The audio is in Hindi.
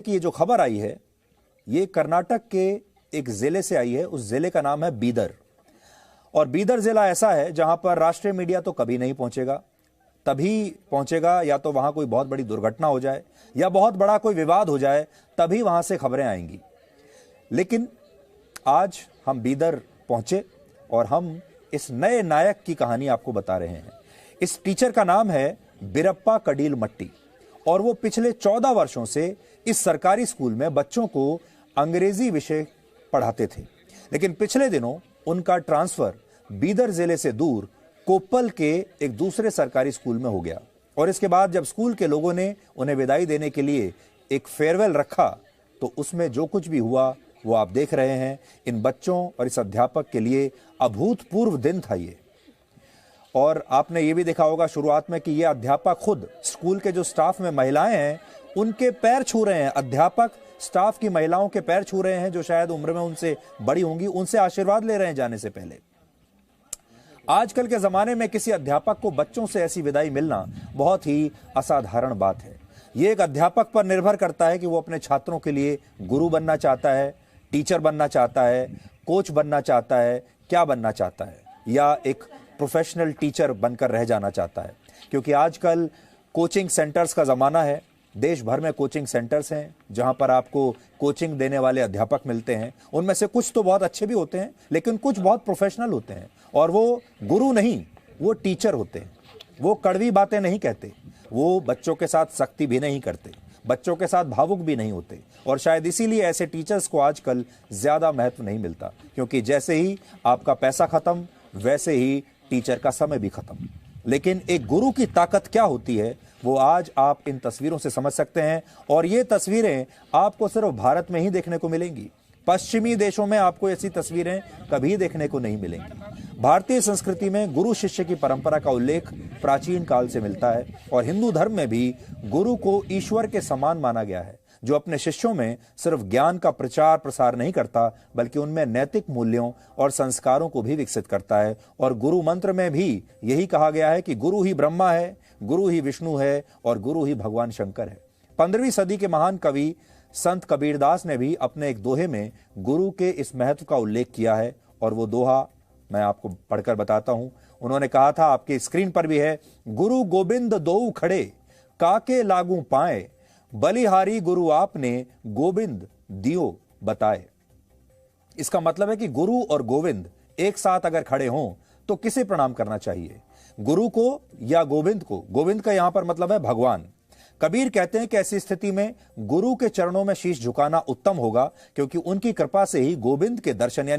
कि ये जो खबर आई है ये कर्नाटक के एक जिले से आई है। उस जिले का नाम है बीदर। और बीदर जिला ऐसा है जहां पर राष्ट्रीय मीडिया तो कभी नहीं पहुंचेगा। तभी पहुंचेगा या तो वहां कोई बहुत बड़ी दुर्घटना हो जाए या बहुत बड़ा कोई विवाद हो जाए, तभी वहां से खबरें आएंगी। लेकिन आज हम बीदर पहुंचे और हम इस नए नायक की कहानी आपको बता रहे हैं। इस टीचर का नाम है बिरप्पा कड़ील मट्टी और वो पिछले 14 वर्षों से इस सरकारी स्कूल में बच्चों को अंग्रेजी विषय पढ़ाते थे। लेकिन पिछले दिनों उनका ट्रांसफर बीदर जिले से दूर कोप्पल के एक दूसरे सरकारी स्कूल में हो गया। और इसके बाद जब स्कूल के लोगों ने उन्हें विदाई देने के लिए एक फेयरवेल रखा तो उसमें जो कुछ भी हुआ वो आप देख रहे हैं। इन बच्चों और इस अध्यापक के लिए अभूतपूर्व दिन था ये। और आपने ये भी देखा होगा शुरुआत में कि ये अध्यापक खुद स्कूल के जो स्टाफ में महिलाएं हैं उनके पैर छू रहे हैं। अध्यापक स्टाफ की महिलाओं के पैर छू रहे हैं जो शायद उम्र में उनसे बड़ी होंगी, उनसे आशीर्वाद ले रहे हैं जाने से पहले। आजकल के जमाने में किसी अध्यापक को बच्चों से ऐसी विदाई मिलना बहुत ही असाधारण बात है। ये एक अध्यापक पर निर्भर करता है कि वो अपने छात्रों के लिए गुरु बनना चाहता है, टीचर बनना चाहता है, कोच बनना चाहता है, क्या बनना चाहता है, या एक प्रोफेशनल टीचर बनकर रह जाना चाहता है। क्योंकि आजकल कोचिंग सेंटर्स का ज़माना है। देश भर में कोचिंग सेंटर्स हैं जहां पर आपको कोचिंग देने वाले अध्यापक मिलते हैं। उनमें से कुछ तो बहुत अच्छे भी होते हैं, लेकिन कुछ बहुत प्रोफेशनल होते हैं। और वो गुरु नहीं, वो टीचर होते हैं। वो कड़वी बातें नहीं कहते, वो बच्चों के साथ सख्ती भी नहीं करते, बच्चों के साथ भावुक भी नहीं होते। और शायद इसीलिए ऐसे टीचर्स को आजकल ज़्यादा महत्व नहीं मिलता, क्योंकि जैसे ही आपका पैसा खत्म वैसे ही टीचर का समय भी खत्म। लेकिन एक गुरु की ताकत क्या होती है वो आज आप इन तस्वीरों से समझ सकते हैं। और ये तस्वीरें आपको सिर्फ भारत में ही देखने को मिलेंगी। पश्चिमी देशों में आपको ऐसी तस्वीरें कभी देखने को नहीं मिलेंगी। भारतीय संस्कृति में गुरु शिष्य की परंपरा का उल्लेख प्राचीन काल से मिलता है और हिंदू धर्म में भी गुरु को ईश्वर के समान माना गया है, जो अपने शिष्यों में सिर्फ ज्ञान का प्रचार प्रसार नहीं करता बल्कि उनमें नैतिक मूल्यों और संस्कारों को भी विकसित करता है। और गुरु मंत्र में भी यही कहा गया है कि गुरु ही ब्रह्मा है, गुरु ही विष्णु है और गुरु ही भगवान शंकर है। 15वीं सदी के महान कवि संत कबीरदास ने भी अपने एक दोहे में गुरु के इस महत्व का उल्लेख किया है। और वो दोहा मैं आपको पढ़कर बताता हूं। उन्होंने कहा था, आपके स्क्रीन पर भी है, गुरु गोविंद दोऊ खड़े काके लागू पाए, बलिहारी गुरु आपने गोविंद दियो बताए। इसका मतलब है कि गुरु और गोविंद एक साथ अगर खड़े हों तो किसे प्रणाम करना चाहिए, गुरु को या गोविंद को। गोविंद का यहां पर मतलब है भगवान। कबीर कहते हैं कि ऐसी स्थिति में गुरु के चरणों में शीश झुकाना उत्तम होगा, क्योंकि उनकी कृपा से ही गोविंद के दर्शन यानी